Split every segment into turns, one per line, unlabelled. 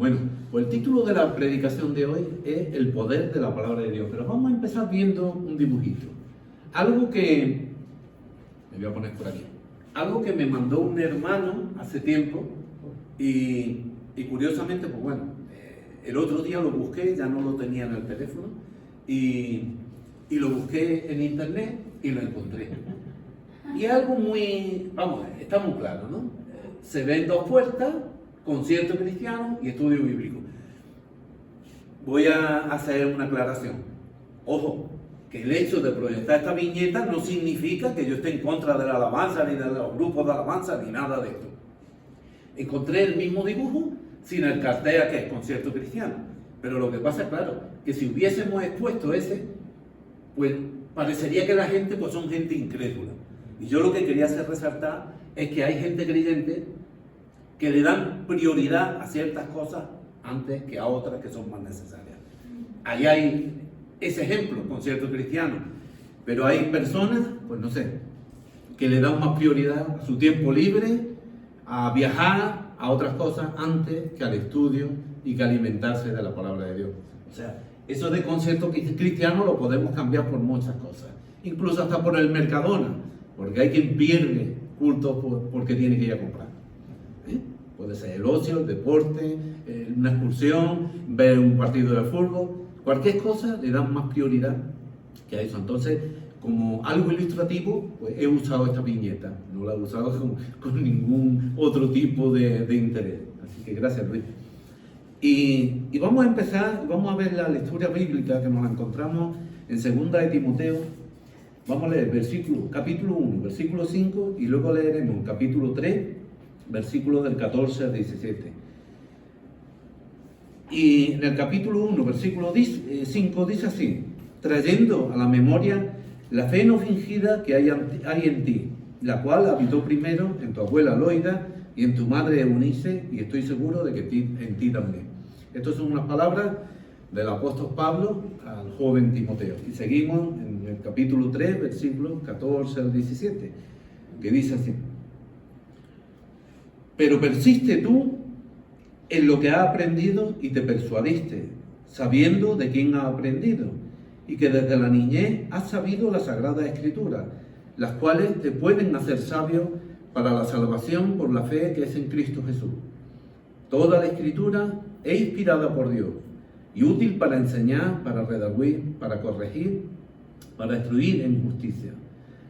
Bueno, pues el título de la predicación de hoy es El poder de la palabra de Dios. Pero vamos a empezar viendo un dibujito. Algo que... Me voy a poner por aquí. Algo que me mandó un hermano hace tiempo y curiosamente, pues bueno, el otro día lo busqué, ya no lo tenía en el teléfono y lo busqué en internet y lo encontré. Y algo muy, vamos, está muy claro, ¿no? Se ven dos puertas, concierto cristiano y estudio bíblico. Voy a hacer una aclaración. Ojo, que el hecho de proyectar esta viñeta no significa que yo esté en contra de la alabanza, ni de los grupos de alabanza, ni nada de esto. Encontré el mismo dibujo sin el cartel que es concierto cristiano. Pero lo que pasa es, claro, que si hubiésemos expuesto ese, pues parecería que la gente pues son gente incrédula. Y yo lo que quería hacer resaltar es que hay gente creyente que le dan prioridad a ciertas cosas antes que a otras que son más necesarias. Ahí hay ese ejemplo, concierto cristiano. Pero hay personas, pues no sé, que le dan más prioridad a su tiempo libre, a viajar, a otras cosas antes que al estudio y que alimentarse de la palabra de Dios. O sea, eso de concierto cristiano lo podemos cambiar por muchas cosas, incluso hasta por el Mercadona, porque hay quien pierde culto porque tiene que ir a comprar. Puede ser el ocio, el deporte, una excursión, ver un partido de fútbol, cualquier cosa le dan más prioridad que a eso. Entonces, como algo ilustrativo, pues he usado esta viñeta, no la he usado con ningún otro tipo de interés. Así que gracias, Luis. Y vamos a empezar, vamos a ver la lectura bíblica que nos la encontramos en 2 de Timoteo. Vamos a leer capítulo 1, versículo 5, y luego leeremos capítulo 3, versículos del 14 al 17. Y en el capítulo 1, versículo 5 dice así: trayendo a la memoria la fe no fingida que hay en ti, la cual habitó primero en tu abuela Loida y en tu madre Eunice, y estoy seguro de que en ti también. Estas son unas palabras del apóstol Pablo al joven Timoteo. Y seguimos en el capítulo 3, versículos 14 al 17, que dice así: pero persiste tú en lo que has aprendido y te persuadiste, sabiendo de quién has aprendido, y que desde la niñez has sabido las Sagradas Escrituras, las cuales te pueden hacer sabio para la salvación por la fe que es en Cristo Jesús. Toda la Escritura es inspirada por Dios y útil para enseñar, para redarguir, para corregir, para instruir en justicia,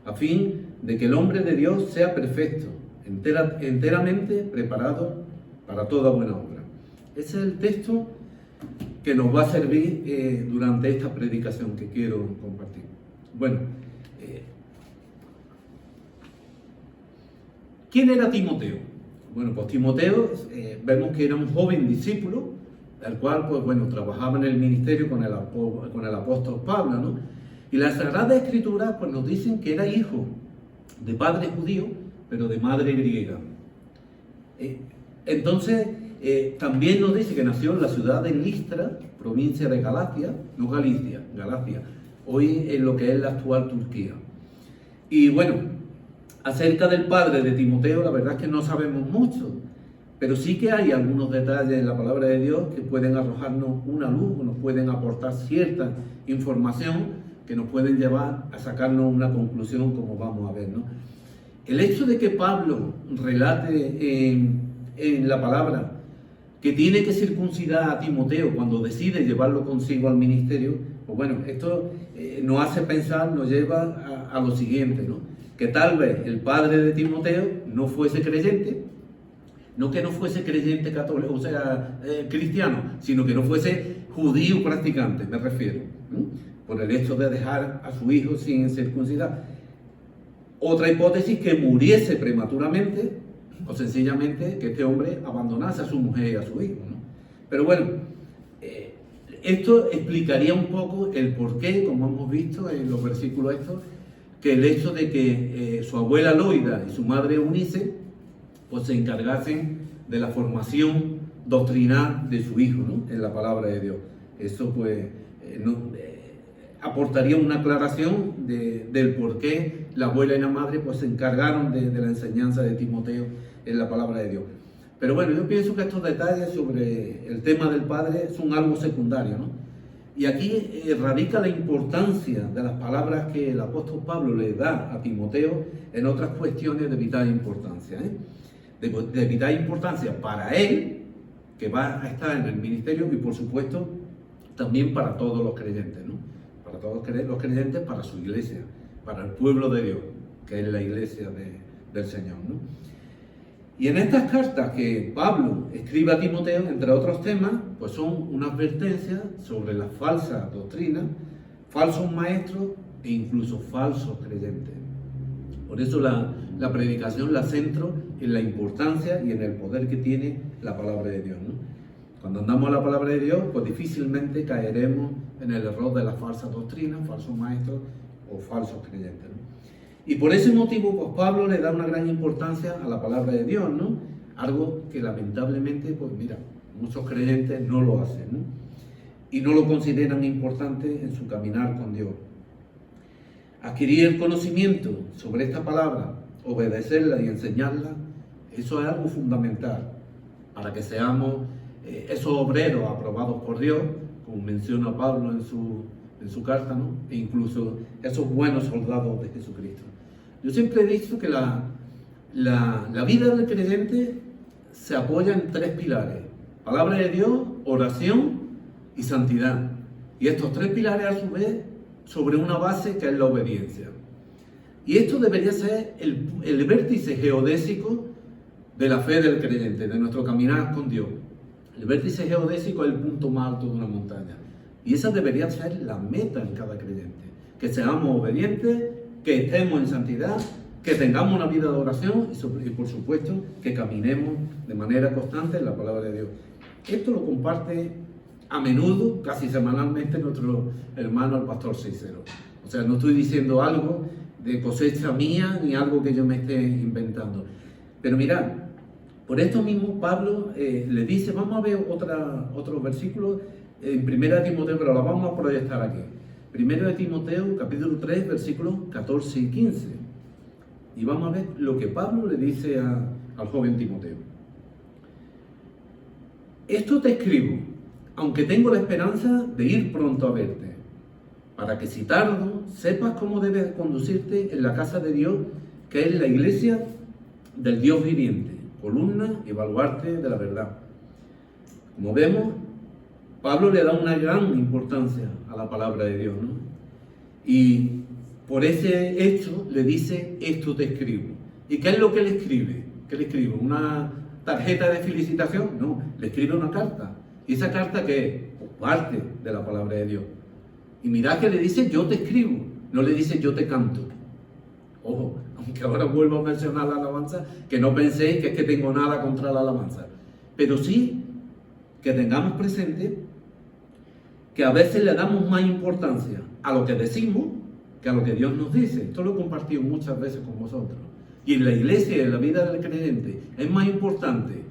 a fin de que el hombre de Dios sea perfecto, enteramente preparado para toda buena obra. Ese es el texto que nos va a servir durante esta predicación que quiero compartir. Bueno, ¿quién era Timoteo? Bueno, pues Timoteo vemos que era un joven discípulo, el cual, pues bueno, trabajaba en el ministerio con el apóstol Pablo, ¿no? Y las Sagradas Escrituras, pues nos dicen que era hijo de padre judío, pero de madre griega. Entonces, también nos dice que nació en la ciudad de Listra, provincia de Galacia, no Galicia, Galacia, hoy en lo que es la actual Turquía. Y bueno, acerca del padre de Timoteo, la verdad es que no sabemos mucho, pero sí que hay algunos detalles en la palabra de Dios que pueden arrojarnos una luz, o nos pueden aportar cierta información que nos pueden llevar a sacarnos una conclusión, como vamos a ver, ¿no? El hecho de que Pablo relate en la palabra que tiene que circuncidar a Timoteo cuando decide llevarlo consigo al ministerio, pues bueno, esto nos hace pensar, nos lleva a lo siguiente, ¿no? Que tal vez el padre de Timoteo no fuese creyente, no que no fuese creyente católico, o sea, cristiano, sino que no fuese judío practicante, me refiero, ¿no? Por el hecho de dejar a su hijo sin circuncidar. Otra hipótesis, que muriese prematuramente, o sencillamente que este hombre abandonase a su mujer y a su hijo, ¿no? Pero bueno, esto explicaría un poco el porqué, como hemos visto en los versículos estos, que el hecho de que su abuela Loida y su madre Eunice pues se encargasen de la formación doctrinal de su hijo, ¿no? En la palabra de Dios. Eso pues aportaría una aclaración del por qué la abuela y la madre pues se encargaron de la enseñanza de Timoteo en la palabra de Dios. Pero bueno, yo pienso que estos detalles sobre el tema del Padre son algo secundario, ¿no? Y aquí radica la importancia de las palabras que el apóstol Pablo le da a Timoteo en otras cuestiones de vital importancia, ¿eh? De vital importancia para él, que va a estar en el ministerio, y por supuesto también para todos los creyentes, ¿no? Para todos los creyentes, para su iglesia, para el pueblo de Dios, que es la iglesia del Señor, ¿no? Y en estas cartas que Pablo escribe a Timoteo, entre otros temas, pues son una advertencia sobre las falsas doctrinas, falsos maestros e incluso falsos creyentes. Por eso la predicación la centro en la importancia y en el poder que tiene la palabra de Dios, ¿no? Cuando andamos a la palabra de Dios, pues difícilmente caeremos en el error de las falsas doctrinas, falsos maestros o falsos creyentes, ¿no? Y por ese motivo, pues Pablo le da una gran importancia a la palabra de Dios, ¿no? Algo que lamentablemente, pues mira, muchos creyentes no lo hacen, ¿no? Y no lo consideran importante en su caminar con Dios. Adquirir el conocimiento sobre esta palabra, obedecerla y enseñarla, eso es algo fundamental para que seamos esos obreros aprobados por Dios, como menciona Pablo en su carta, ¿no? E incluso esos buenos soldados de Jesucristo. Yo siempre he dicho que la vida del creyente se apoya en 3 pilares: palabra de Dios, oración y santidad. Y estos 3 pilares a su vez sobre una base que es la obediencia. Y esto debería ser el vértice geodésico de la fe del creyente, de nuestro caminar con Dios. El vértice geodésico es el punto más alto de una montaña. Y esa debería ser la meta en cada creyente. Que seamos obedientes, que estemos en santidad, que tengamos una vida de oración y por supuesto que caminemos de manera constante en la palabra de Dios. Esto lo comparte a menudo, casi semanalmente, nuestro hermano el pastor Cícero. O sea, no estoy diciendo algo de cosecha mía ni algo que yo me esté inventando. Pero mirad, por esto mismo Pablo le dice, vamos a ver otro versículo en 1 Timoteo, pero la vamos a proyectar aquí. 1 Timoteo, capítulo 3, versículos 14 y 15. Y vamos a ver lo que Pablo le dice al joven Timoteo. Esto te escribo, aunque tengo la esperanza de ir pronto a verte, para que si tardo, sepas cómo debes conducirte en la casa de Dios, que es la iglesia del Dios viviente, columna y baluarte de la verdad. Como vemos, Pablo le da una gran importancia a la palabra de Dios, ¿no? Y por ese hecho le dice, esto te escribo. ¿Y qué es lo que le escribe? ¿Qué le escribe? ¿Una tarjeta de felicitación? No, le escribe una carta. ¿Y esa carta qué es? Pues parte de la palabra de Dios. Y mirad que le dice, yo te escribo, no le dice, yo te canto. Ojo, aunque ahora vuelvo a mencionar la alabanza, que no penséis que es que tengo nada contra la alabanza. Pero sí que tengamos presente que a veces le damos más importancia a lo que decimos que a lo que Dios nos dice. Esto lo he compartido muchas veces con vosotros. Y en la iglesia y en la vida del creyente es más importante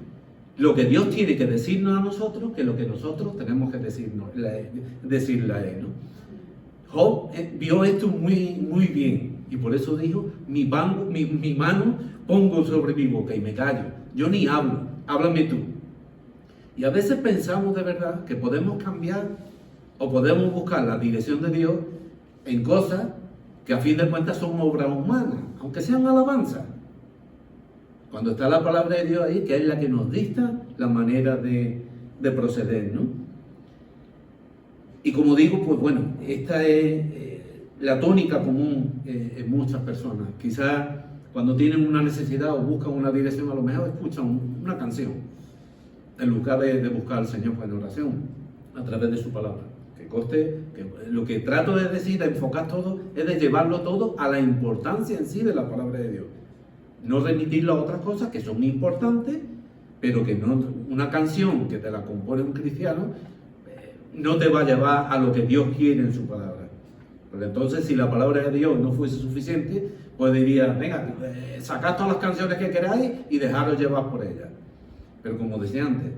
lo que Dios tiene que decirnos a nosotros que lo que nosotros tenemos que decirle a Él, ¿no? Job vio esto muy bien y por eso dijo, mi mano pongo sobre mi boca y me callo. Yo ni hablo, háblame tú. Y a veces pensamos de verdad que podemos cambiar o podemos buscar la dirección de Dios en cosas que a fin de cuentas son obras humanas, aunque sean alabanzas. Cuando está la palabra de Dios ahí, que es la que nos dicta la manera de proceder, ¿no? Y como digo, pues bueno, esta es la tónica común en muchas personas. Quizás cuando tienen una necesidad o buscan una dirección, a lo mejor escuchan una canción, en lugar de buscar al Señor en oración, a través de su palabra. Que conste que lo que trato de decir, de enfocar todo, es de llevarlo todo a la importancia en sí de la palabra de Dios. No remitirlo a otras cosas que son importantes, pero que no, una canción que te la compone un cristiano no te va a llevar a lo que Dios quiere en su palabra. Porque entonces, si la palabra de Dios no fuese suficiente, pues diría, venga, sacad todas las canciones que queráis y dejaros llevar por ellas. Pero como decía antes,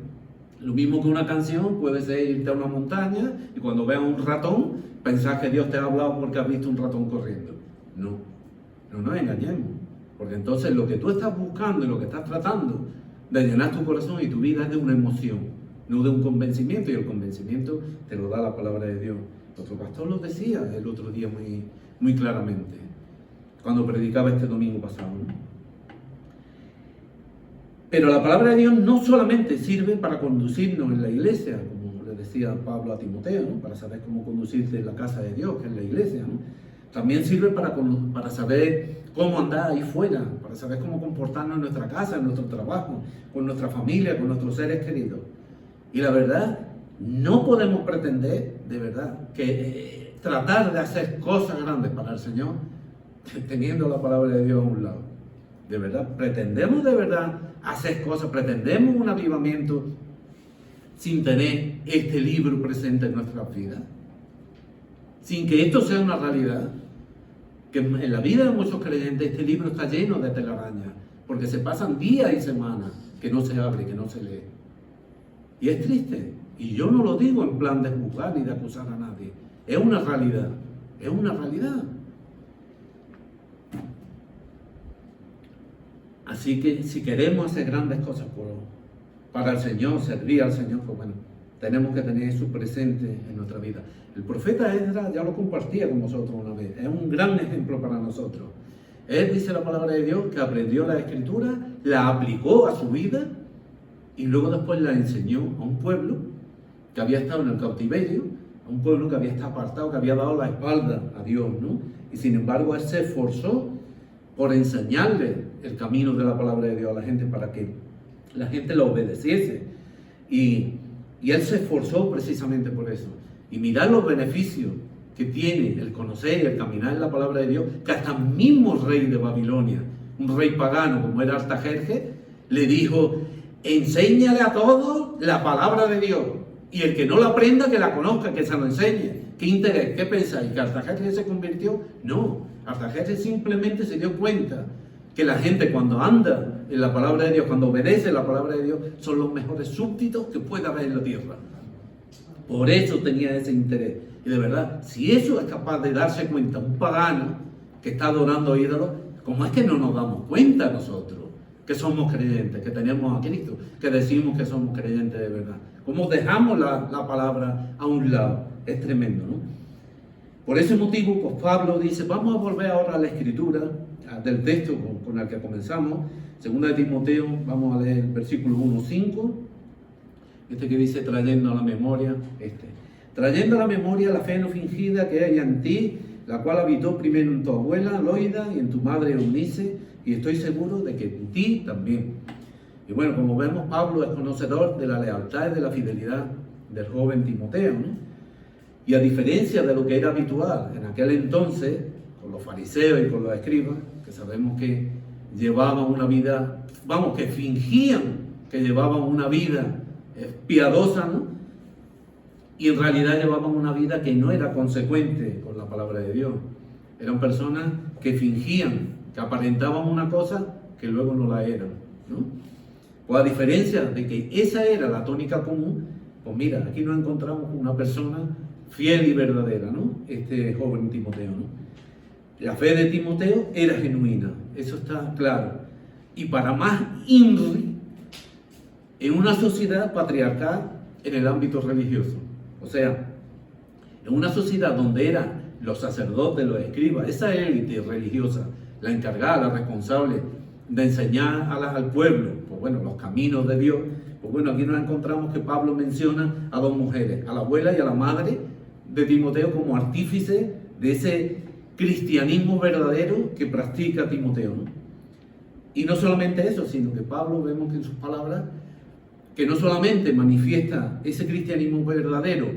lo mismo que una canción puede ser irte a una montaña y cuando veas un ratón, pensar que Dios te ha hablado porque has visto un ratón corriendo. No nos engañemos. Porque entonces lo que tú estás buscando y lo que estás tratando de llenar tu corazón y tu vida es de una emoción, no de un convencimiento, y el convencimiento te lo da la palabra de Dios. Nuestro pastor lo decía el otro día muy claramente, cuando predicaba este domingo pasado, ¿no? Pero la palabra de Dios no solamente sirve para conducirnos en la iglesia, como le decía Pablo a Timoteo, ¿no? Para saber cómo conducirte en la casa de Dios, que es la iglesia, ¿no? También sirve para saber cómo andar ahí fuera, para saber cómo comportarnos en nuestra casa, en nuestro trabajo, con nuestra familia, con nuestros seres queridos. Y la verdad, no podemos pretender, de verdad, que tratar de hacer cosas grandes para el Señor teniendo la palabra de Dios a un lado. De verdad, pretendemos de verdad hacer cosas, pretendemos un avivamiento sin tener este libro presente en nuestras vidas, sin que esto sea una realidad. Que en la vida de muchos creyentes este libro está lleno de telarañas, porque se pasan días y semanas que no se abre, que no se lee. Y es triste, y yo no lo digo en plan de juzgar ni de acusar a nadie, es una realidad, es una realidad. Así que si queremos hacer grandes cosas para el Señor, servir al Señor, pues bueno, tenemos que tener eso presente en nuestra vida. El profeta Esdras ya lo compartía con nosotros una vez, es un gran ejemplo para nosotros. Él dice la palabra de Dios que aprendió la Escritura, la aplicó a su vida y luego después la enseñó a un pueblo que había estado en el cautiverio, a un pueblo que había estado apartado, que había dado la espalda a Dios, ¿no? Y sin embargo él se esforzó por enseñarle el camino de la palabra de Dios a la gente para que la gente lo obedeciese. Y él se esforzó precisamente por eso. Y mirad los beneficios que tiene el conocer y el caminar en la palabra de Dios, que hasta el mismo rey de Babilonia, un rey pagano como era Artajerjes, le dijo: enséñale a todos la palabra de Dios, y el que no la aprenda, que la conozca, que se lo enseñe. ¿Qué interés? ¿Qué pensáis? ¿Que Artajerjes se convirtió? No, Artajerjes simplemente se dio cuenta que la gente, cuando anda en la palabra de Dios, cuando obedece la palabra de Dios, son los mejores súbditos que pueda haber en la tierra. Por eso tenía ese interés. Y de verdad, si eso es capaz de darse cuenta un pagano que está adorando ídolos, ¿cómo es que no nos damos cuenta nosotros que somos creyentes, que tenemos a Cristo, que decimos que somos creyentes de verdad? ¿Cómo dejamos la palabra a un lado? Es tremendo, ¿no? Por ese motivo, pues Pablo dice, vamos a volver ahora a la escritura del texto con el que comenzamos, 2 de Timoteo, vamos a leer el versículo 1-5, que dice, trayendo a la memoria, trayendo a la memoria la fe no fingida que hay en ti, la cual habitó primero en tu abuela Loida y en tu madre Eunice, y estoy seguro de que en ti también. Y bueno, como vemos, Pablo es conocedor de la lealtad y de la fidelidad del joven Timoteo, ¿no? Y a diferencia de lo que era habitual en aquel entonces, con los fariseos y con los escribas, que sabemos que llevaban una vida, que fingían que llevaban una vida piadosa, ¿no? Y en realidad llevaban una vida que no era consecuente con la palabra de Dios. Eran personas que fingían, que aparentaban una cosa que luego no la eran, ¿no? Pues a diferencia de que esa era la tónica común, pues mira, aquí nos encontramos con una persona fiel y verdadera, ¿no? Este joven Timoteo, ¿no? La fe de Timoteo era genuina, eso está claro. Y para más INRI, en una sociedad patriarcal en el ámbito religioso. O sea, en una sociedad donde eran los sacerdotes, los escribas, esa élite religiosa, la encargada, la responsable de enseñar al pueblo, pues bueno, los caminos de Dios. Pues bueno, aquí nos encontramos que Pablo menciona a dos mujeres, a la abuela y a la madre de Timoteo, como artífices de ese cristianismo verdadero que practica Timoteo, ¿no? Y no solamente eso, sino que Pablo, vemos que en sus palabras, que no solamente manifiesta ese cristianismo verdadero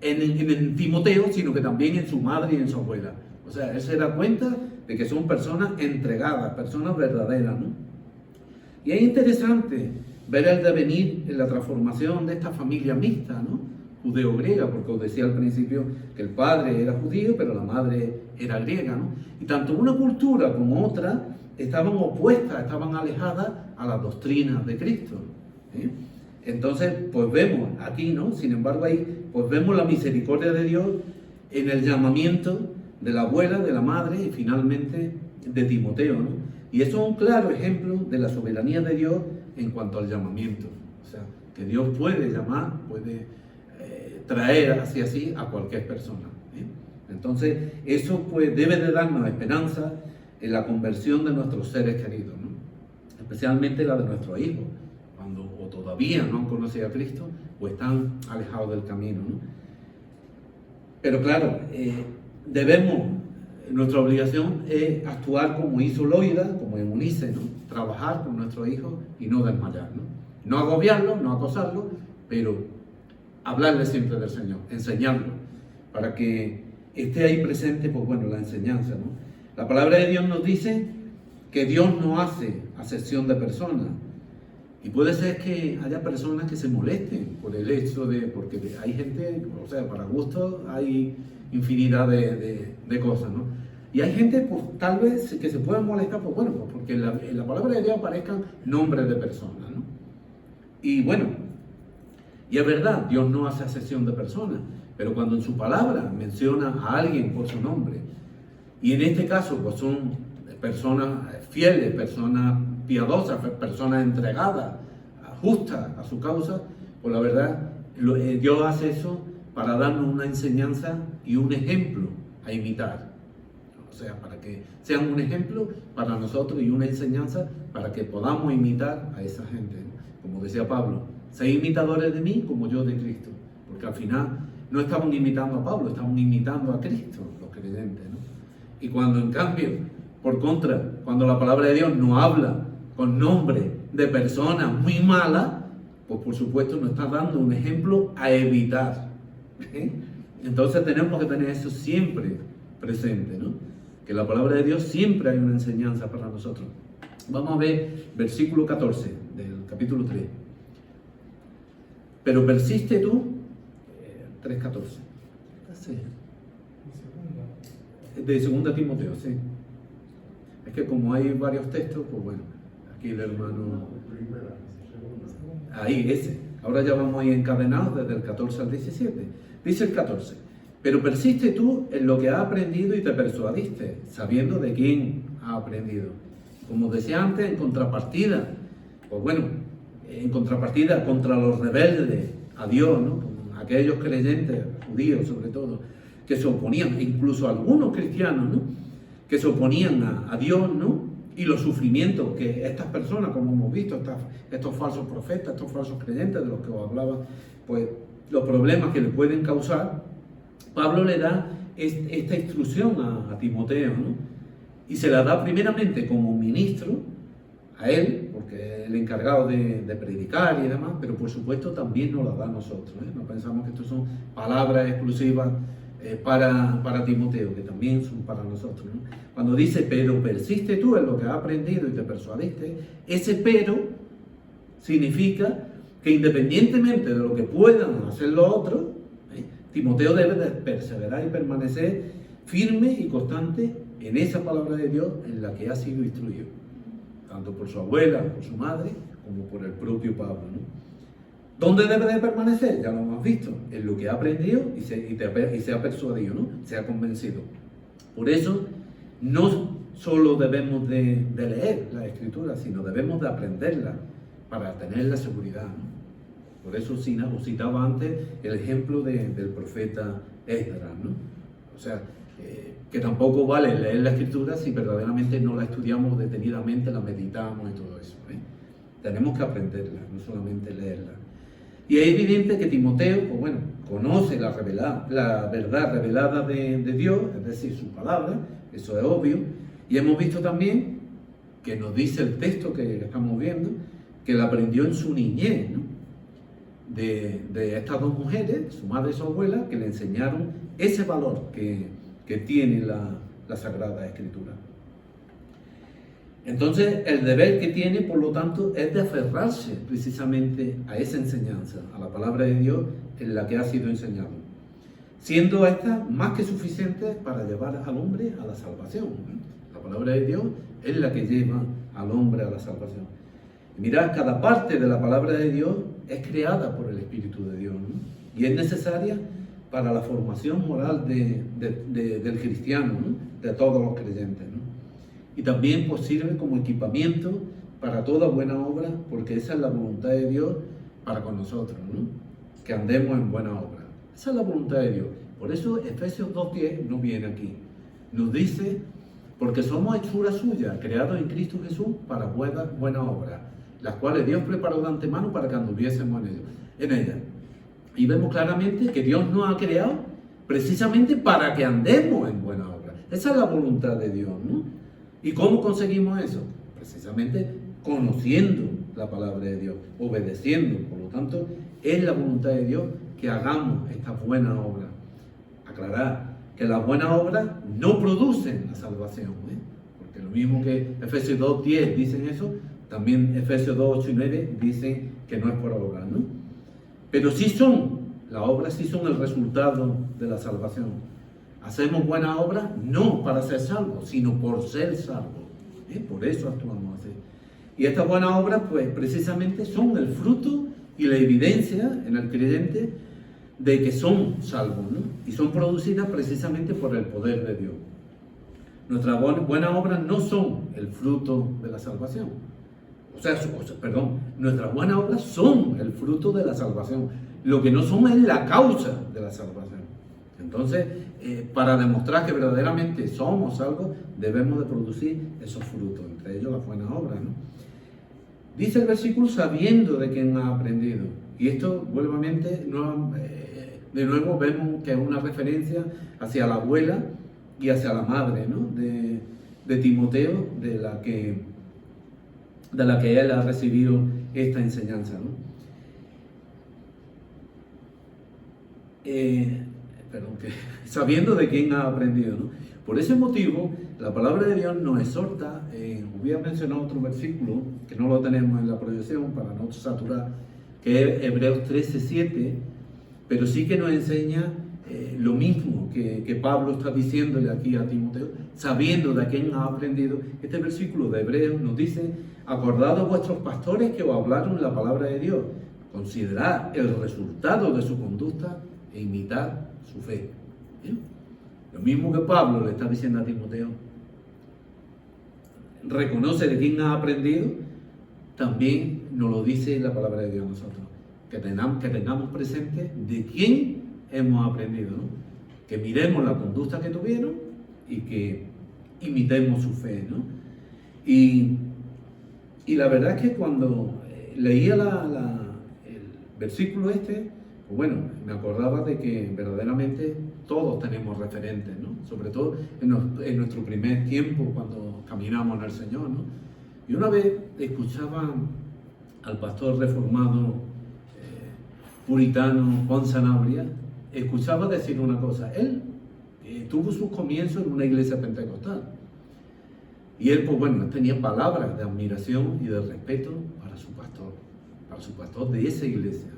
en Timoteo, sino que también en su madre y en su abuela. O sea, él se da cuenta de que son personas entregadas, personas verdaderas, ¿no? Y es interesante ver el devenir en la transformación de esta familia mixta, ¿no? Judeo-griega, porque os decía al principio que el padre era judío, pero la madre era griega, ¿no? Y tanto una cultura como otra estaban opuestas, estaban alejadas a las doctrinas de Cristo, ¿sí? Entonces, pues vemos aquí, ¿no? Sin embargo, ahí, pues vemos la misericordia de Dios en el llamamiento de la abuela, de la madre y finalmente de Timoteo, ¿no? Y eso es un claro ejemplo de la soberanía de Dios en cuanto al llamamiento. O sea, que Dios puede llamar, puede traer así a cualquier persona. Entonces, eso pues debe de darnos esperanza en la conversión de nuestros seres queridos, ¿no? Especialmente la de nuestros hijos, cuando o todavía no han conocido a Cristo o están alejados del camino, ¿no? Pero claro, nuestra obligación es actuar como hizo Loida, como Eunice, ¿no? Trabajar con nuestros hijos y no desmayar, ¿no? No agobiarlos, no acosarlos, pero hablarles siempre del Señor, enseñarlo, para que esté ahí presente, pues bueno, la enseñanza, ¿no? La palabra de Dios nos dice que Dios no hace acepción de personas. Y puede ser que haya personas que se molesten por el hecho porque hay gente, o sea, para gusto hay infinidad de cosas, ¿no? Y hay gente, pues tal vez, que se pueda molestar, pues bueno, pues porque en la palabra de Dios aparezcan nombres de personas, ¿no? Y bueno, y es verdad, Dios no hace acepción de personas, pero cuando en su palabra menciona a alguien por su nombre, y en este caso, pues son personas fieles, personas piadosas, personas entregadas, justas a su causa, pues la verdad, Dios hace eso para darnos una enseñanza y un ejemplo a imitar. O sea, para que sean un ejemplo para nosotros y una enseñanza para que podamos imitar a esa gente. Como decía Pablo, sed imitadores de mí como yo de Cristo. Porque al final no estaban imitando a Pablo, estaban imitando a Cristo, los creyentes, ¿no? Y cuando en cambio, por contra, cuando la palabra de Dios nos habla con nombre de personas muy malas, pues por supuesto nos está dando un ejemplo a evitar. Entonces tenemos que tener eso siempre presente, ¿no? Que en la palabra de Dios siempre hay una enseñanza para nosotros. Vamos a ver versículo 14 del capítulo 3. Pero persiste tú, 3:14. Sí. De 2 Timoteo, sí. Es que como hay varios textos, pues bueno, aquí el hermano... Ahí, ese. Ahora ya vamos ahí encadenados desde el 14 al 17. Dice el 14. Pero persiste tú en lo que has aprendido y te persuadiste, sabiendo de quién has aprendido. Como decía antes, en contrapartida, pues bueno, en contrapartida contra los rebeldes a Dios, ¿no? Como aquellos creyentes, judíos sobre todo, que se oponían, incluso algunos cristianos, ¿no? Que se oponían a Dios, ¿no? Y los sufrimientos que estas personas, como hemos visto, estos falsos profetas, estos falsos creyentes de los que os hablaba, pues los problemas que le pueden causar, Pablo le da esta instrucción a Timoteo, ¿no? Y se la da primeramente como ministro a él, porque es el encargado de predicar y demás, pero por supuesto también nos la da a nosotros, ¿eh? No pensamos que esto son palabras exclusivas para Timoteo, que también son para nosotros, ¿no? Cuando dice, pero persiste tú en lo que has aprendido y te persuadiste, ese pero significa que independientemente de lo que puedan hacer los otros, Timoteo debe de perseverar y permanecer firme y constante en esa palabra de Dios en la que ha sido instruido, tanto por su abuela, por su madre, como por el propio Pablo, ¿no? ¿Dónde debe de permanecer? Ya lo hemos visto, en lo que ha aprendido y se ha persuadido, ¿no? Se ha convencido. Por eso, no solo debemos de leer la Escritura, sino debemos de aprenderla para tener la seguridad, ¿no? Por eso os citaba antes el ejemplo del profeta Esdras, ¿no? O sea, que tampoco vale leer la Escritura si verdaderamente no la estudiamos detenidamente, la meditamos y todo eso, ¿eh? Tenemos que aprenderla, no solamente leerla. Y es evidente que Timoteo, pues bueno, conoce la verdad revelada de Dios, es decir, su palabra, eso es obvio. Y hemos visto también que nos dice el texto que estamos viendo, que la aprendió en su niñez, ¿no? De estas dos mujeres, su madre y su abuela, que le enseñaron ese valor que tiene la Sagrada Escritura. Entonces, el deber que tiene, por lo tanto, es de aferrarse precisamente a esa enseñanza, a la palabra de Dios en la que ha sido enseñado, siendo esta más que suficiente para llevar al hombre a la salvación. La palabra de Dios es la que lleva al hombre a la salvación. Y mirad, cada parte de la palabra de Dios es creada por el Espíritu de Dios, ¿no? Y es necesaria para la formación moral del cristiano, ¿no? De todos los creyentes, ¿no? Y también pues sirve como equipamiento para toda buena obra, porque esa es la voluntad de Dios para con nosotros, ¿no? Que andemos en buena obra. Esa es la voluntad de Dios. Por eso Efesios 2:10 no viene aquí. Nos dice, porque somos hechura suya, creados en Cristo Jesús para buena obra, las cuales Dios preparó de antemano para que anduviésemos en ellas. Y vemos claramente que Dios nos ha creado precisamente para que andemos en buena obra. Esa es la voluntad de Dios, ¿no? ¿Y cómo conseguimos eso? Precisamente conociendo la palabra de Dios, obedeciendo. Por lo tanto, es la voluntad de Dios que hagamos estas buenas obras. Aclarar que las buenas obras no producen la salvación, ¿eh? Porque lo mismo que Efesios 2:10 dicen eso, también Efesios 2:8 y 9 dicen que no es por obras, ¿no? Pero sí son, las obras sí son el resultado de la salvación. Hacemos buenas obras no para ser salvos, sino por ser salvos, ¿eh? Por eso actuamos así. Y estas buenas obras, pues precisamente son el fruto y la evidencia en el creyente de que son salvos, ¿no? Y son producidas precisamente por el poder de Dios. Nuestras buenas obras no son el fruto de la salvación. Nuestras buenas obras son el fruto de la salvación. Lo que no son es la causa de la salvación. Entonces, para demostrar que verdaderamente somos salvos, debemos de producir esos frutos, entre ellos las buenas obras, ¿no? Dice el versículo, sabiendo de quién ha aprendido. Y esto, nuevamente, de nuevo vemos que es una referencia hacia la abuela y hacia la madre, ¿no? de Timoteo, de la que él ha recibido esta enseñanza, ¿no? Sabiendo de quién ha aprendido, ¿no? Por ese motivo, la palabra de Dios nos exhorta, voy a mencionar otro versículo, que no lo tenemos en la proyección para no saturar, que es Hebreos 13:7, pero sí que nos enseña lo mismo que Pablo está diciéndole aquí a Timoteo, sabiendo de quién ha aprendido. Este versículo de Hebreos nos dice, acordados vuestros pastores que os hablaron la palabra de Dios, considerad el resultado de su conducta e imitad su fe. ¿Bien? Lo mismo que Pablo le está diciendo a Timoteo, reconoce de quién ha aprendido, también nos lo dice la palabra de Dios a nosotros, que tengamos presente de quién hemos aprendido, ¿no? Que miremos la conducta que tuvieron y que imitemos su fe, ¿no? Y la verdad es que cuando leía el versículo este, pues bueno, me acordaba de que verdaderamente todos tenemos referentes, ¿no? Sobre todo en nuestro primer tiempo cuando caminamos en el Señor, ¿no? Y una vez escuchaba al pastor reformado puritano Juan Sanabria, escuchaba decir una cosa. Él tuvo sus comienzos en una iglesia pentecostal. Y él, pues bueno, tenía palabras de admiración y de respeto para su pastor de esa iglesia,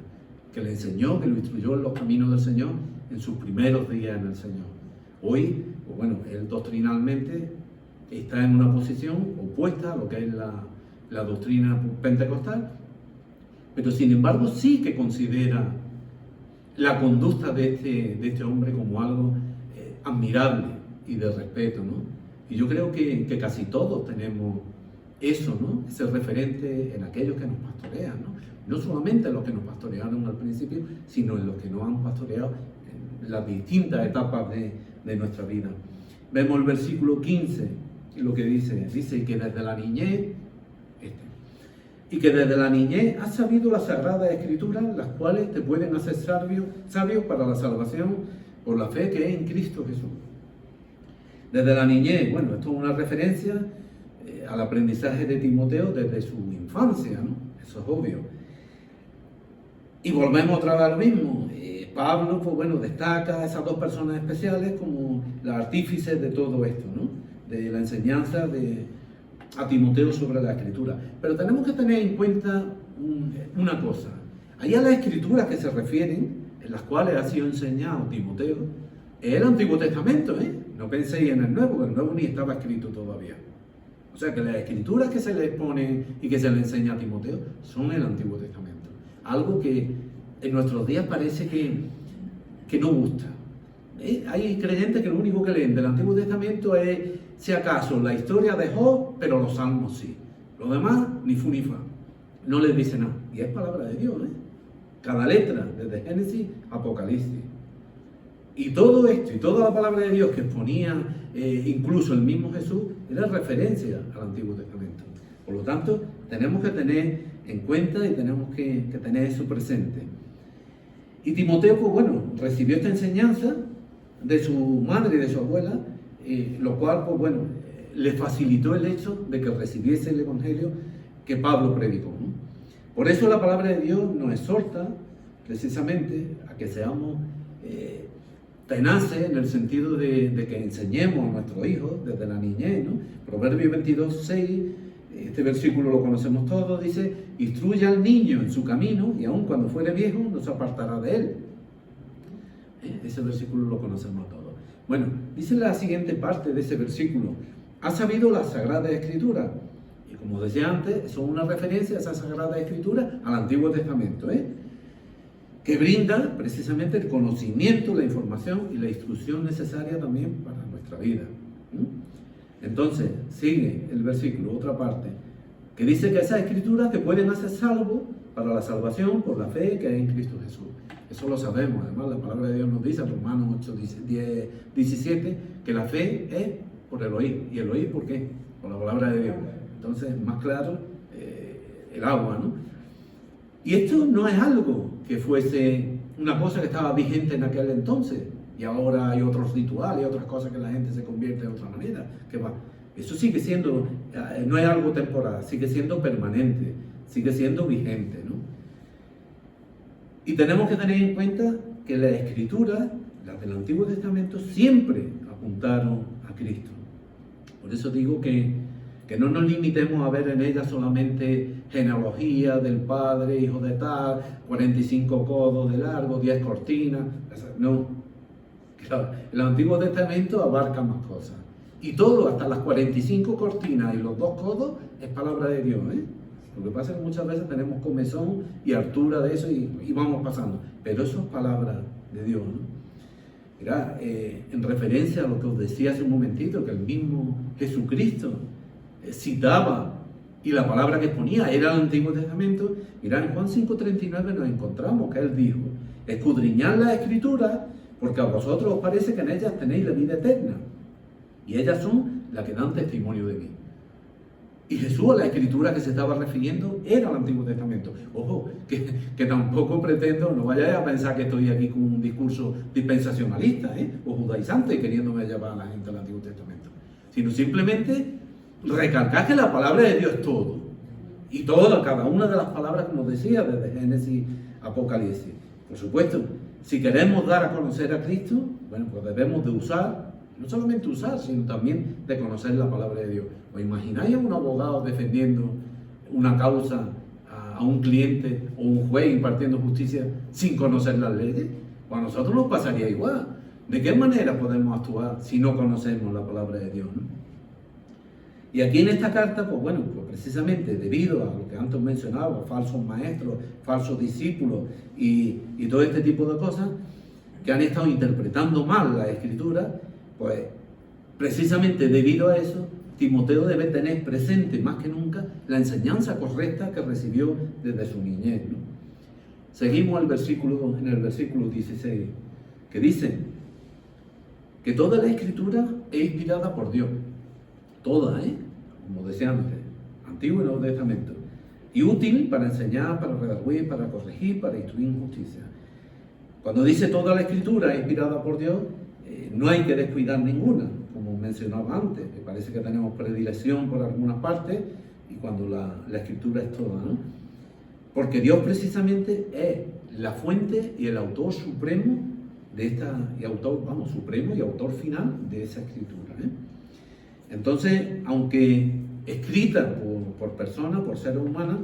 que le enseñó, que lo instruyó en los caminos del Señor en sus primeros días en el Señor. Hoy, pues bueno, él doctrinalmente está en una posición opuesta a lo que es la doctrina pentecostal, pero sin embargo sí que considera la conducta de este hombre como algo admirable y de respeto, ¿no? Y yo creo que casi todos tenemos eso, ¿no? Ese referente en aquellos que nos pastorean, ¿no? No solamente en los que nos pastorearon al principio, sino en los que nos han pastoreado en las distintas etapas de nuestra vida. Vemos el versículo 15, y lo que dice que desde la niñez, has sabido las sagradas escrituras, las cuales te pueden hacer sabios para la salvación por la fe que es en Cristo Jesús. Desde la niñez, bueno, esto es una referencia al aprendizaje de Timoteo desde su infancia, ¿no? Eso es obvio. Y volvemos otra vez a lo mismo. Pablo, pues bueno, destaca a esas dos personas especiales como las artífices de todo esto, ¿no? De la enseñanza a Timoteo sobre la Escritura. Pero tenemos que tener en cuenta una cosa. Allá las Escrituras que se refieren, en las cuales ha sido enseñado Timoteo, es el Antiguo Testamento, ¿eh? No penséis en el Nuevo, porque el Nuevo ni estaba escrito todavía. O sea que las Escrituras que se le exponen y que se le enseña a Timoteo son el Antiguo Testamento. Algo que en nuestros días parece que no gusta. Hay creyentes que lo único que leen del Antiguo Testamento es, si acaso, la historia de Job, pero los salmos sí. Lo demás, ni fu ni fa. No les dice nada. Y es palabra de Dios, ¿eh? Cada letra, desde Génesis a Apocalipsis. Y todo esto, y toda la palabra de Dios que exponía incluso el mismo Jesús, era referencia al Antiguo Testamento. Por lo tanto, tenemos que tener en cuenta y tenemos que tener eso presente. Y Timoteo, pues bueno, recibió esta enseñanza de su madre y de su abuela, lo cual, pues bueno, le facilitó el hecho de que recibiese el Evangelio que Pablo predicó, ¿no? Por eso la palabra de Dios nos exhorta precisamente a que seamos tenaces en el sentido de que enseñemos a nuestros hijos desde la niñez, ¿no? Proverbios 22:6, este versículo lo conocemos todos, dice: instruye al niño en su camino y aun cuando fuere viejo no se apartará de él. Ese versículo lo conocemos todos. Bueno, dice la siguiente parte de ese versículo: ha sabido la Sagrada Escritura. Y como decía antes, son una referencia a esa Sagrada Escritura al Antiguo Testamento, que brinda precisamente el conocimiento, la información y la instrucción necesaria también para nuestra vida. Entonces, sigue el versículo, otra parte, que dice que esas escrituras te pueden hacer salvo para la salvación por la fe que hay en Cristo Jesús. Eso lo sabemos, además la palabra de Dios nos dice, Romanos 8, 10, 17, que la fe es por el oír. ¿Y el oír por qué? Por la palabra de Dios. Entonces, más claro, el agua, ¿no? Y esto no es algo que fuese una cosa que estaba vigente en aquel entonces, y ahora hay otros rituales y otras cosas que la gente se convierte de otra manera. Eso sigue siendo, no es algo temporal, sigue siendo permanente, sigue siendo vigente, ¿no? Y tenemos que tener en cuenta que las escrituras, las del Antiguo Testamento, siempre apuntaron a Cristo. Por eso digo que no nos limitemos a ver en ellas solamente genealogía del padre, hijo de tal, 45 codos de largo, 10 cortinas. No. Claro, el Antiguo Testamento abarca más cosas. Y todo, hasta las 45 cortinas y los 2 codos, es palabra de Dios, Lo que pasa es que muchas veces tenemos comezón y hartura de eso y vamos pasando. Pero eso es palabra de Dios, ¿no? Mirá, en referencia a lo que os decía hace un momentito, que el mismo Jesucristo citaba y la palabra que ponía era el Antiguo Testamento. Mirá, en Juan 5:39 nos encontramos que Él dijo: escudriñad las Escrituras, porque a vosotros os parece que en ellas tenéis la vida eterna, y ellas son las que dan testimonio de mí. Y Jesús, a la Escritura que se estaba refiriendo, era el Antiguo Testamento. Ojo, que tampoco pretendo, no vayáis a pensar que estoy aquí con un discurso dispensacionalista, o judaizante, queriéndome llevar a la gente al Antiguo Testamento, sino simplemente recalcar que la palabra de Dios es todo. Y toda, cada una de las palabras, como decía, desde Génesis a Apocalipsis. Por supuesto, si queremos dar a conocer a Cristo, bueno, pues debemos de usar, no solamente usar, sino también de conocer la palabra de Dios. ¿Os imagináis a un abogado defendiendo una causa a un cliente o un juez impartiendo justicia sin conocer las leyes? Pues a nosotros nos pasaría igual. ¿De qué manera podemos actuar si no conocemos la palabra de Dios, ¿no? Y aquí en esta carta, pues bueno, pues precisamente debido a lo que antes mencionaba, falsos maestros, falsos discípulos y todo este tipo de cosas que han estado interpretando mal la Escritura, pues precisamente debido a eso, Timoteo debe tener presente más que nunca la enseñanza correcta que recibió desde su niñez, ¿no? Seguimos en el versículo 16, que dice que toda la Escritura es inspirada por Dios. Toda, como decía antes, Antiguo y Nuevo Testamento, y útil para enseñar, para redarguir, para corregir, para instruir en justicia. Cuando dice toda la Escritura es inspirada por Dios, no hay que descuidar ninguna, como mencionaba antes. Me parece que tenemos predilección por algunas partes, y cuando la Escritura es toda, ¿no? Porque Dios precisamente es la fuente y el autor supremo de esta, supremo y autor final de esa Escritura, Entonces, aunque escrita por personas, por seres humanos,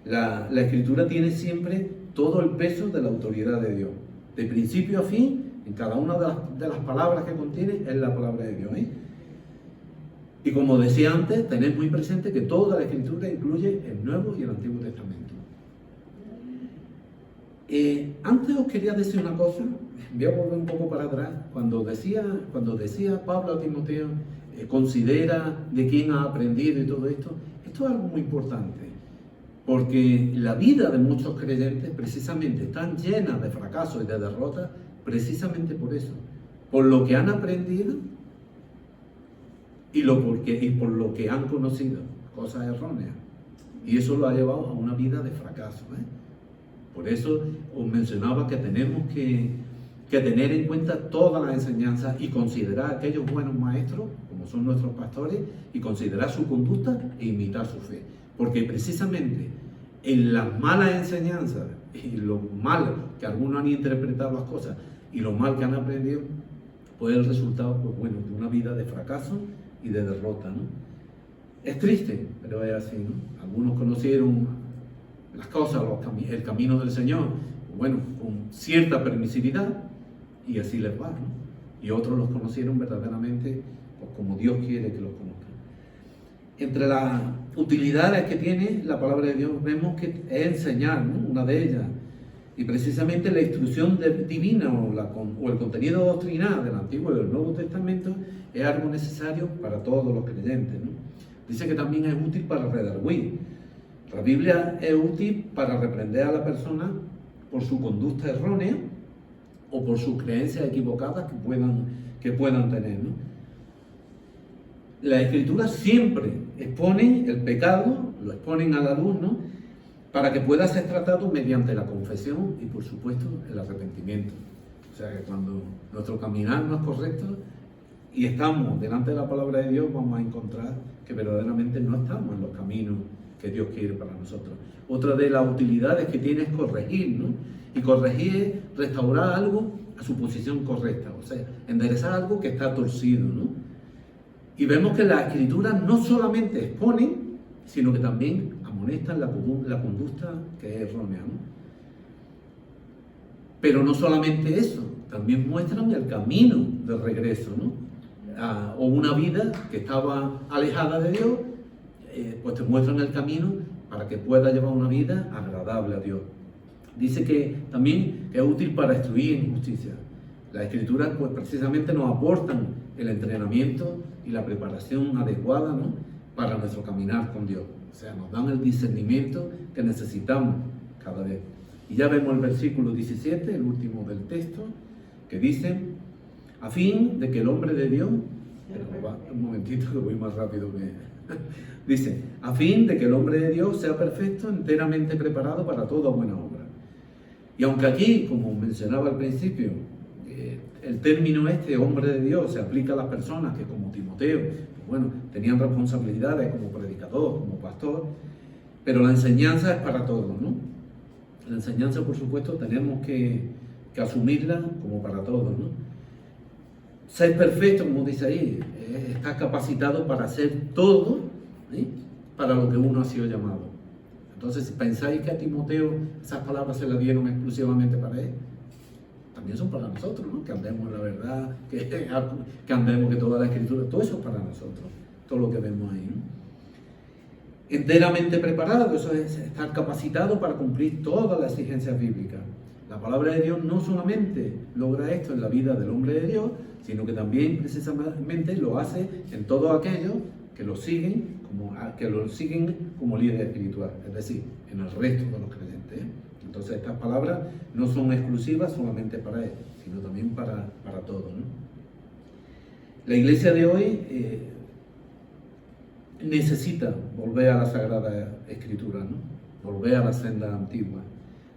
la Escritura tiene siempre todo el peso de la autoridad de Dios. De principio a fin, en cada una de las palabras que contiene, es la palabra de Dios, Y como decía antes, tened muy presente que toda la Escritura incluye el Nuevo y el Antiguo Testamento. Antes os quería decir una cosa, voy a volver un poco para atrás. Cuando decía Pablo a Timoteo, considera de quién ha aprendido y todo esto Esto es algo muy importante, porque la vida de muchos creyentes precisamente están llenas de fracasos y de derrotas, precisamente por eso, por lo que han aprendido y por lo que han conocido, cosas erróneas. Y eso lo ha llevado a una vida de fracaso, ¿eh? Por eso os mencionaba que tenemos que tener en cuenta todas las enseñanzas y considerar a aquellos buenos maestros, como son nuestros pastores, y considerar su conducta e imitar su fe. Porque precisamente en las malas enseñanzas y lo mal que algunos han interpretado las cosas y lo mal que han aprendido, pues el resultado, pues bueno, de una vida de fracaso y de derrota, ¿no? Es triste, pero es así, ¿no? Algunos conocieron las cosas, el camino del Señor, bueno, con cierta permisividad, y así les va, ¿no? Y otros los conocieron verdaderamente, pues, como Dios quiere que los conozcan. Entre las utilidades que tiene la palabra de Dios, vemos que es enseñar, ¿no? Una de ellas. Y precisamente la instrucción divina o el contenido doctrinal del Antiguo y del Nuevo Testamento es algo necesario para todos los creyentes, ¿no? Dice que también es útil para redarguir. La Biblia es útil para reprender a la persona por su conducta errónea o por sus creencias equivocadas que puedan tener, ¿no? La Escritura siempre expone el pecado, lo exponen a la luz, ¿no? Para que pueda ser tratado mediante la confesión y, por supuesto, el arrepentimiento. O sea que cuando nuestro caminar no es correcto y estamos delante de la palabra de Dios, vamos a encontrar que verdaderamente no estamos en los caminos que Dios quiere para nosotros. Otra de las utilidades que tiene es corregir, ¿no? Y corregir es restaurar algo a su posición correcta, o sea, enderezar algo que está torcido, ¿no? Y vemos que las Escrituras no solamente exponen, sino que también amonestan la conducta que es errónea, ¿no? Pero no solamente eso, también muestran el camino de regreso, ¿no? O una vida que estaba alejada de Dios, pues te muestran el camino para que puedas llevar una vida agradable a Dios. Dice que también es útil para instruir en justicia. Las Escrituras pues precisamente nos aportan el entrenamiento y la preparación adecuada, ¿no? Para nuestro caminar con Dios. O sea, nos dan el discernimiento que necesitamos cada vez. Y ya vemos el versículo 17, el último del texto, que dice: a fin de que el hombre de Dios, un momentito que voy más rápido que... Dice, a fin de que el hombre de Dios sea perfecto, enteramente preparado para toda buena obra. Y aunque aquí, como mencionaba al principio, el término hombre de Dios, se aplica a las personas que, como Timoteo, pues bueno, tenían responsabilidades como predicador, como pastor, pero la enseñanza es para todos, ¿no? La enseñanza, por supuesto, tenemos que asumirla como para todos, ¿no? Ser perfecto, como dice ahí, está capacitado para hacer todo, ¿sí? Para lo que uno ha sido llamado. Entonces, si pensáis que a Timoteo esas palabras se las dieron exclusivamente para él, también son para nosotros, ¿no? Que andemos en la verdad, que andemos que toda la Escritura, todo eso es para nosotros, todo lo que vemos ahí, ¿no? Enteramente preparado, eso es estar capacitado para cumplir todas las exigencias bíblicas. La palabra de Dios no solamente logra esto en la vida del hombre de Dios, sino que también precisamente lo hace en todos aquellos que lo siguen como líder espiritual, es decir, en el resto de los creyentes, ¿eh? Entonces estas palabras no son exclusivas solamente para él, sino también para todos, ¿no? La iglesia de hoy necesita volver a la Sagrada Escritura, ¿no? Volver a la senda antigua.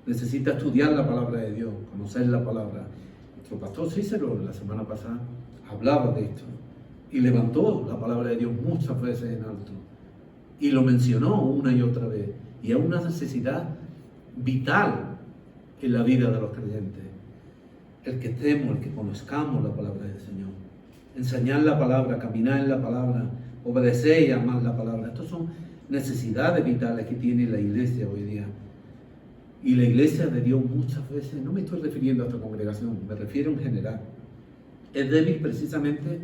Necesita estudiar la palabra de Dios, conocer la palabra. Nuestro pastor Cícero la semana pasada hablaba de esto y levantó la palabra de Dios muchas veces en alto y lo mencionó una y otra vez. Y es una necesidad vital en la vida de los creyentes. El que estemos, el que conozcamos la palabra del Señor. Enseñar la palabra, caminar en la palabra, obedecer y amar la palabra. Estas son necesidades vitales que tiene la iglesia hoy día. Y la iglesia de Dios muchas veces, no me estoy refiriendo a esta congregación, me refiero en general, es débil precisamente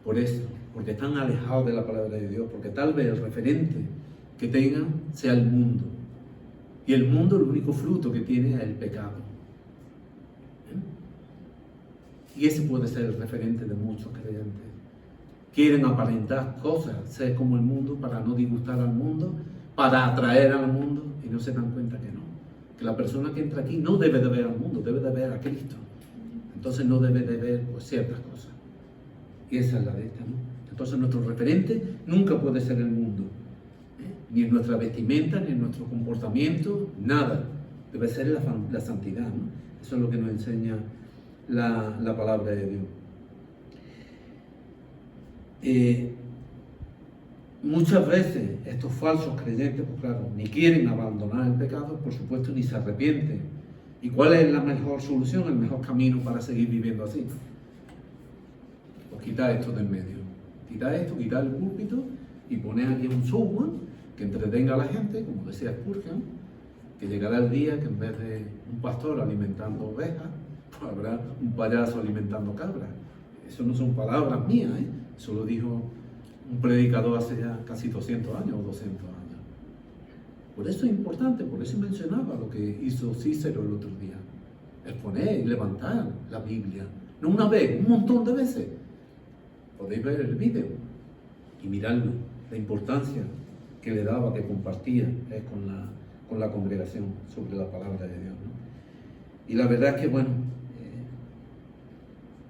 por eso, porque están alejados de la palabra de Dios, porque tal vez el referente que tengan sea el mundo. Y el mundo, el único fruto que tiene es el pecado. ¿Eh? Y ese puede ser el referente de muchos creyentes. quieren aparentar cosas, ser como el mundo para no disgustar al mundo, para atraer al mundo, y no se dan cuenta que no. Que la persona que entra aquí no debe de ver al mundo, debe de ver a Cristo. Entonces no debe de ver pues, ciertas cosas. Y esa es la de esta, ¿no? Entonces nuestro referente nunca puede ser el mundo. Ni en nuestra vestimenta, ni en nuestro comportamiento, nada. Debe ser la santidad, ¿no? Eso es lo que nos enseña la palabra de Dios. Muchas veces estos falsos creyentes, pues claro, ni quieren abandonar el pecado, por supuesto, ni se arrepienten. ¿Y cuál es la mejor solución, el mejor camino para seguir viviendo así? Pues quitar esto del medio. Quitar esto, quitar el púlpito y poner aquí un software que entretenga a la gente, como decía Spurgeon, que llegará el día que en vez de un pastor alimentando ovejas, pues habrá un payaso alimentando cabras. Eso no son palabras mías, ¿eh? Eso lo dijo un predicador hace ya casi 200 años o 200 años. Por eso es importante, por eso mencionaba lo que hizo Cícero el otro día. Exponer y levantar la Biblia. No una vez, un montón de veces. Podéis ver el vídeo y mirarlo, la importancia que le daba, que compartía con la congregación sobre la palabra de Dios, ¿no? Y la verdad es que, bueno,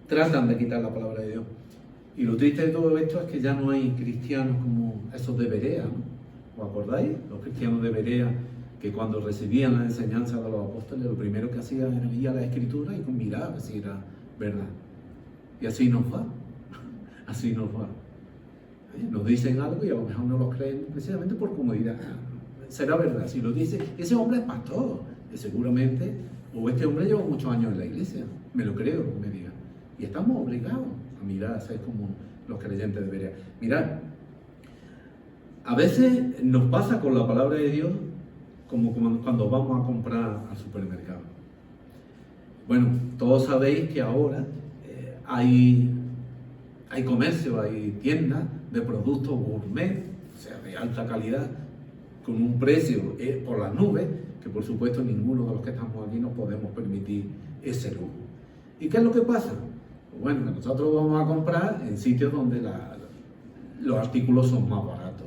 tratan de quitar la palabra de Dios. Y lo triste de todo esto es que ya no hay cristianos como esos de Berea, ¿no? ¿Os acordáis? Los cristianos de Berea, que cuando recibían la enseñanza de los apóstoles, lo primero que hacían era ir a la Escritura y mirar si era verdad. Y así nos va. Así nos va. Nos dicen algo y a lo mejor no lo creen precisamente por comodidad. Será verdad, si lo dice, ese hombre es pastor, y seguramente, o este hombre lleva muchos años en la iglesia, me lo creo, me diga. Y estamos obligados a mirar, a ser como los creyentes deberían. Mirad, a veces nos pasa con la palabra de Dios como cuando vamos a comprar al supermercado. Bueno, todos sabéis que ahora hay comercio, hay tiendas de productos gourmet, o sea, de alta calidad, con un precio por las nubes, que por supuesto ninguno de los que estamos aquí nos podemos permitir ese lujo. ¿Y qué es lo que pasa? Pues bueno, nosotros vamos a comprar en sitios donde los artículos son más baratos.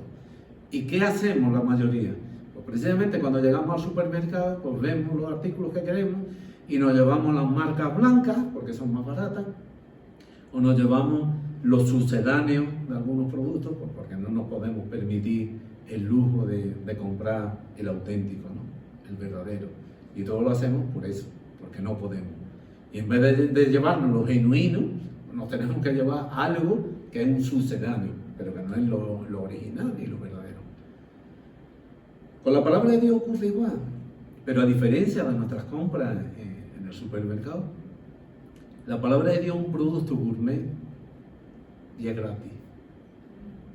¿Y qué hacemos la mayoría? Pues precisamente cuando llegamos al supermercado, pues vemos los artículos que queremos y nos llevamos las marcas blancas, porque son más baratas, o nos llevamos los sucedáneos de algunos productos, pues porque no nos podemos permitir el lujo de comprar el auténtico, ¿no? El verdadero. Y todo lo hacemos por eso, porque no podemos. Y en vez de llevarnos lo genuino, nos tenemos que llevar algo que es un sucedáneo, pero que no es lo original y lo verdadero. Con la palabra de Dios ocurre igual, pero a diferencia de nuestras compras en el supermercado, la palabra de Dios es un producto gourmet y es gratis.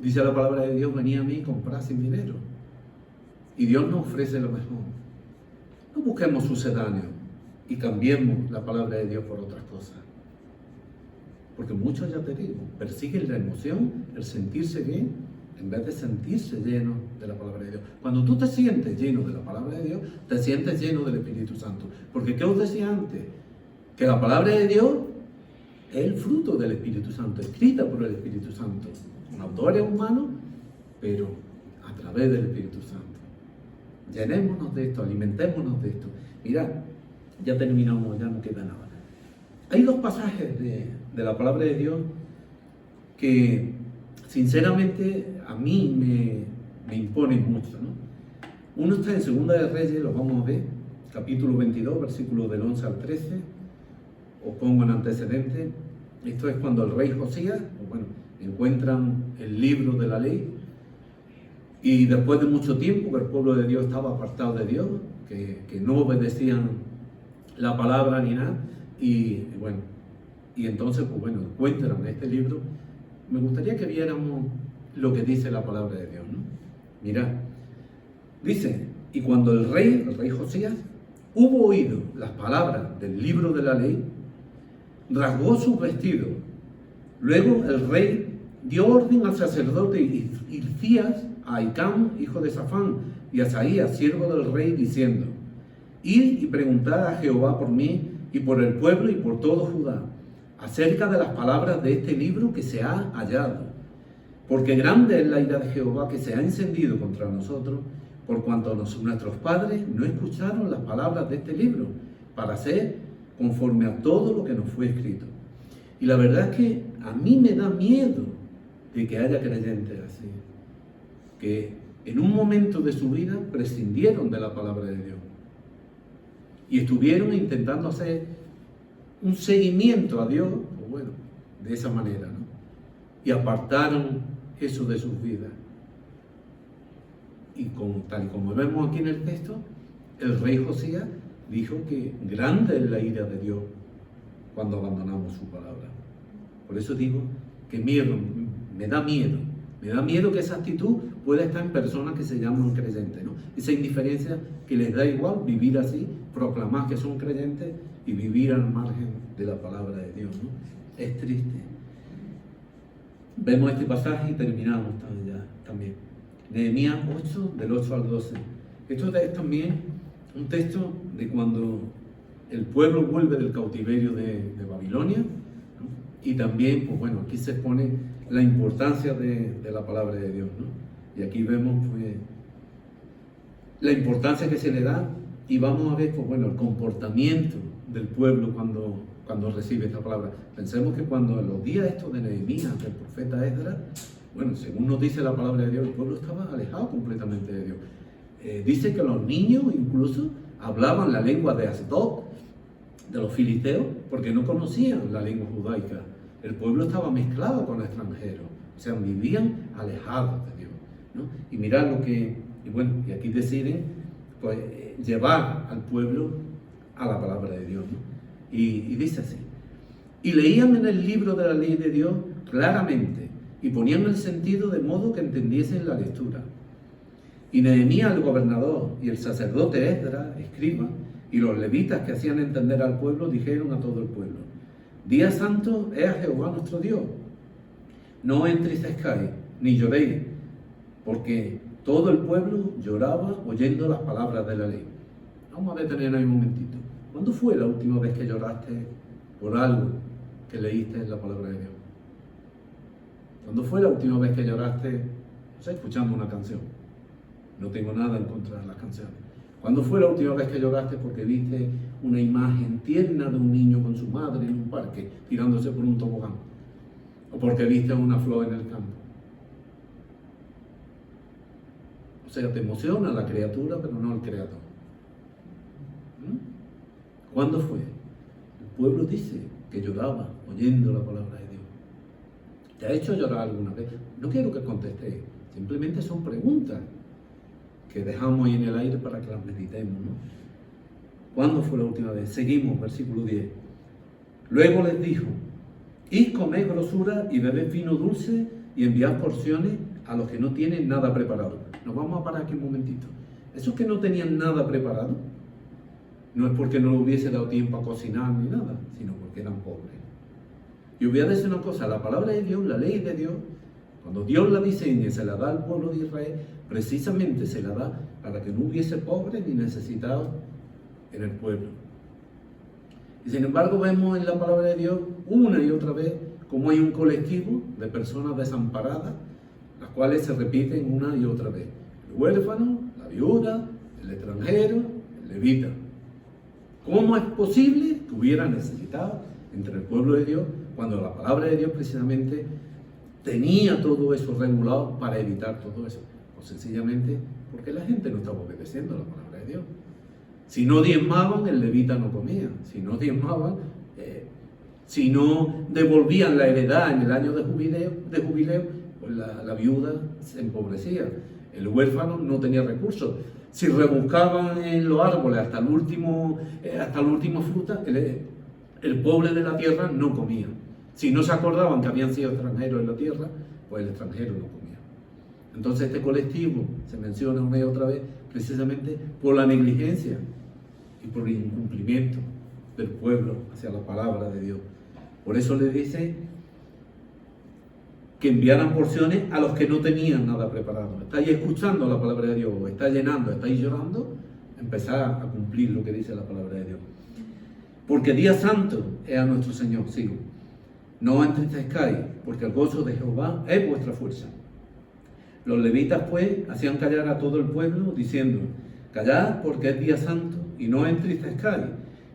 Dice la palabra de Dios, venid a mí y comprad sin dinero. Y Dios nos ofrece lo mejor. No busquemos sucedáneos y cambiemos la palabra de Dios por otras cosas. Porque muchos, ya te digo, persiguen la emoción, el sentirse bien, en vez de sentirse lleno de la palabra de Dios. Cuando tú te sientes lleno de la palabra de Dios, te sientes lleno del Espíritu Santo. Porque ¿qué os decía antes? Que la palabra de Dios es el fruto del Espíritu Santo, escrita por el Espíritu Santo, con autores humanos, pero a través del Espíritu Santo. Llenémonos de esto, alimentémonos de esto. Mirad, ya terminamos, ya no queda nada. Hay dos pasajes de la palabra de Dios que sinceramente a mí me imponen mucho, ¿no? Uno está en Segunda de Reyes, lo vamos a ver, capítulo 22, versículos del 11 al 13. Os pongo en antecedente. Esto es cuando el rey Josías, bueno, encuentran el libro de la ley y después de mucho tiempo que el pueblo de Dios estaba apartado de Dios, que no obedecían la palabra ni nada, y bueno, y entonces pues bueno, encuentran este libro. Me gustaría que viéramos lo que dice la palabra de Dios, ¿no? Mirad, dice, y cuando el rey Josías hubo oído las palabras del libro de la ley, rasgó sus vestidos. Luego el rey dio orden al sacerdote Hilcías, a Ahicam, hijo de Safán, y a Asaías, siervo del rey, diciendo: id y preguntad a Jehová por mí y por el pueblo y por todo Judá, acerca de las palabras de este libro que se ha hallado. Porque grande es la ira de Jehová que se ha encendido contra nosotros, por cuanto nuestros padres no escucharon las palabras de este libro, para hacer conforme a todo lo que nos fue escrito. Y la verdad es que a mí me da miedo de que haya creyentes así, que en un momento de su vida prescindieron de la palabra de Dios y estuvieron intentando hacer un seguimiento a Dios, pues bueno, de esa manera, ¿no? Y apartaron eso de sus vidas. Y tal y como vemos aquí en el texto, el rey Josías dijo que grande es la ira de Dios cuando abandonamos su palabra. Por eso digo que me da miedo que esa actitud pueda estar en personas que se llaman creyentes, ¿no? Esa indiferencia que les da igual vivir así, proclamar que son creyentes y vivir al margen de la palabra de Dios, ¿no? Es triste. Vemos este pasaje y terminamos también. Nehemías 8, del 8 al 12. Esto es también un texto de cuando el pueblo vuelve del cautiverio de Babilonia, ¿no? Y también, pues bueno, aquí se expone la importancia de la palabra de Dios, ¿no? Y aquí vemos, pues, la importancia que se le da y vamos a ver, pues bueno, el comportamiento del pueblo cuando recibe esta palabra. Pensemos que cuando en los días estos de Nehemías, del profeta Esdras, bueno, según nos dice la palabra de Dios, el pueblo estaba alejado completamente de Dios. Dice que los niños incluso hablaban la lengua de Asdod, de los filisteos, porque no conocían la lengua judaica. El pueblo estaba mezclado con extranjeros, o sea, vivían alejados de Dios, ¿no? Y mirad y aquí deciden, pues, llevar al pueblo a la palabra de Dios, ¿no? Y dice así: y leían en el libro de la ley de Dios claramente, y ponían el sentido de modo que entendiesen la lectura. Y Nehemías, el gobernador, y el sacerdote Esdras, escriba, y los levitas que hacían entender al pueblo, dijeron a todo el pueblo: Día santo es a Jehová nuestro Dios. No entristezcáis, ni lloréis, porque todo el pueblo lloraba oyendo las palabras de la ley. Vamos a detener ahí un momentito. ¿Cuándo fue la última vez que lloraste por algo que leíste en la palabra de Dios? ¿Cuándo fue la última vez que lloraste, no sé, escuchando una canción? No tengo nada en contra de las canciones. ¿Cuándo fue la última vez que lloraste porque viste una imagen tierna de un niño con su madre en un parque tirándose por un tobogán? ¿O porque viste una flor en el campo? O sea, te emociona la criatura, pero no el creador. ¿Cuándo fue? El pueblo dice que lloraba oyendo la palabra de Dios. ¿Te ha hecho llorar alguna vez? No quiero que contestéis, simplemente son preguntas que dejamos ahí en el aire para que las meditemos, ¿no? ¿Cuándo fue la última vez? Seguimos, versículo 10. Luego les dijo: id, comed grosura y bebed vino dulce y enviad porciones a los que no tienen nada preparado. Nos vamos a parar aquí un momentito. Esos que no tenían nada preparado, no es porque no le hubiese dado tiempo a cocinar ni nada, sino porque eran pobres. Y os voy a decir una cosa: la palabra de Dios, la ley de Dios, cuando Dios la diseña y se la da al pueblo de Israel, precisamente se la da para que no hubiese pobres ni necesitados en el pueblo. Y sin embargo vemos en la palabra de Dios una y otra vez cómo hay un colectivo de personas desamparadas, las cuales se repiten una y otra vez: el huérfano, la viuda, el extranjero, el levita. ¿Cómo es posible que hubiera necesitado entre el pueblo de Dios cuando la palabra de Dios precisamente tenía todo eso regulado para evitar todo eso? Pues sencillamente porque la gente no estaba obedeciendo la palabra de Dios. Si no diezmaban, el levita no comía. Si no diezmaban, si no devolvían la heredad en el año de jubileo, pues la viuda se empobrecía. El huérfano no tenía recursos. Si rebuscaban en los árboles hasta la última fruta, el pobre de la tierra no comía. Si no se acordaban que habían sido extranjeros en la tierra, pues el extranjero no comía. Entonces este colectivo se menciona una y otra vez precisamente por la negligencia y por el incumplimiento del pueblo hacia la palabra de Dios. Por eso le dice que enviaran porciones a los que no tenían nada preparado. ¿Estáis escuchando la palabra de Dios? ¿O estáis llenando? ¿Estáis llorando? Empezar a cumplir lo que dice la palabra de Dios. Porque día santo es a nuestro Señor. Sigo. No os entristezcáis, porque el gozo de Jehová es vuestra fuerza. Los levitas, pues, hacían callar a todo el pueblo, diciendo: callad, porque es día santo, y no os entristezcáis.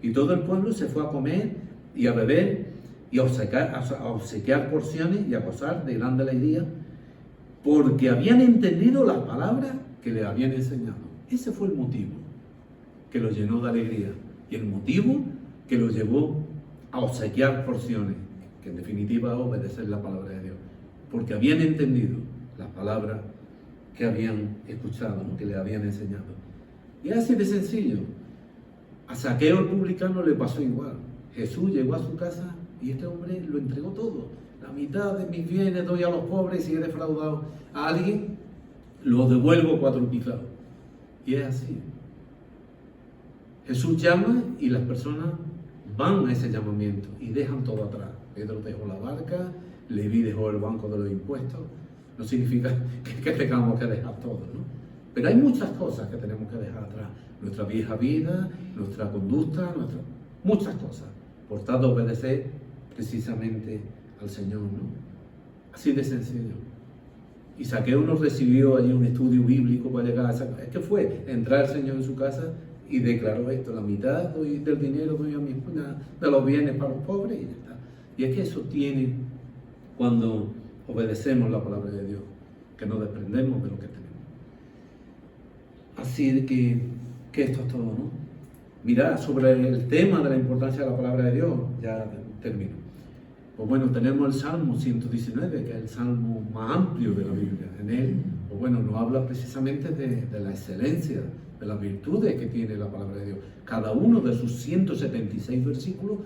Y todo el pueblo se fue a comer y a beber, y a obsequiar porciones y a gozar de grande alegría, porque habían entendido las palabras que les habían enseñado. Ese fue el motivo que los llenó de alegría, y el motivo que los llevó a obsequiar porciones, que en definitiva es obedecer la palabra de Dios, porque habían entendido las palabras que habían escuchado, ¿no?, que les habían enseñado. Y es así de sencillo. A Zaqueo el publicano le pasó igual. Jesús llegó a su casa y este hombre lo entregó todo. La mitad de mis bienes doy a los pobres, y si he defraudado a alguien, lo devuelvo cuadruplicado. Y es así. Jesús llama y las personas van a ese llamamiento y dejan todo atrás. Pedro dejó la barca, Leví dejó el banco de los impuestos. No significa que tengamos que dejar todo, ¿no? Pero hay muchas cosas que tenemos que dejar atrás. Nuestra vieja vida, nuestra conducta, muchas cosas. Por tanto, obedecer precisamente al Señor, ¿no? Así de sencillo. Y Zaqueo nos recibió allí un estudio bíblico para llegar a esa... Es que fue entrar el Señor en su casa y declaró esto: la mitad del dinero doy a mi esposa, de los bienes para los pobres, y ya está. Y es que eso tiene cuando obedecemos la palabra de Dios, que nos desprendemos de lo que tenemos. Así que esto es todo, ¿no? Mirad, sobre el tema de la importancia de la palabra de Dios, ya termino. Pues bueno, tenemos el Salmo 119, que es el salmo más amplio de la Biblia. En él, pues bueno, nos habla precisamente de la excelencia, de las virtudes que tiene la palabra de Dios. Cada uno de sus 176 versículos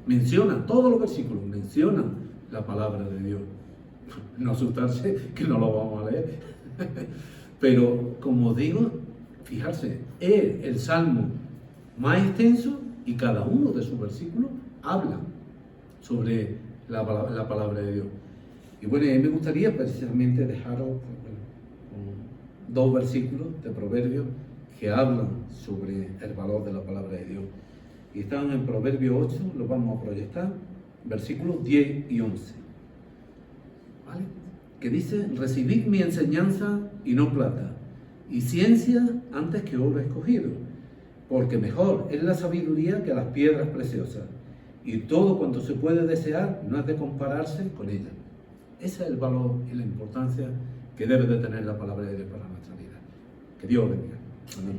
menciona, todos los versículos mencionan la palabra de Dios. No asustarse, que no lo vamos a leer. Pero, como digo, fijarse, es el salmo más extenso y cada uno de sus versículos habla sobre la palabra de Dios. Y bueno, me gustaría precisamente dejaros con dos versículos de Proverbios que hablan sobre el valor de la palabra de Dios. Y están en Proverbios 8, los vamos a proyectar, versículos 10 y 11. ¿Vale? Que dice: recibid mi enseñanza y no plata, y ciencia antes que oro escogido, porque mejor es la sabiduría que las piedras preciosas, y todo cuanto se puede desear no es de compararse con ella. Ese es el valor y la importancia que debe de tener la palabra de Dios para nuestra vida. Que Dios bendiga. Amén.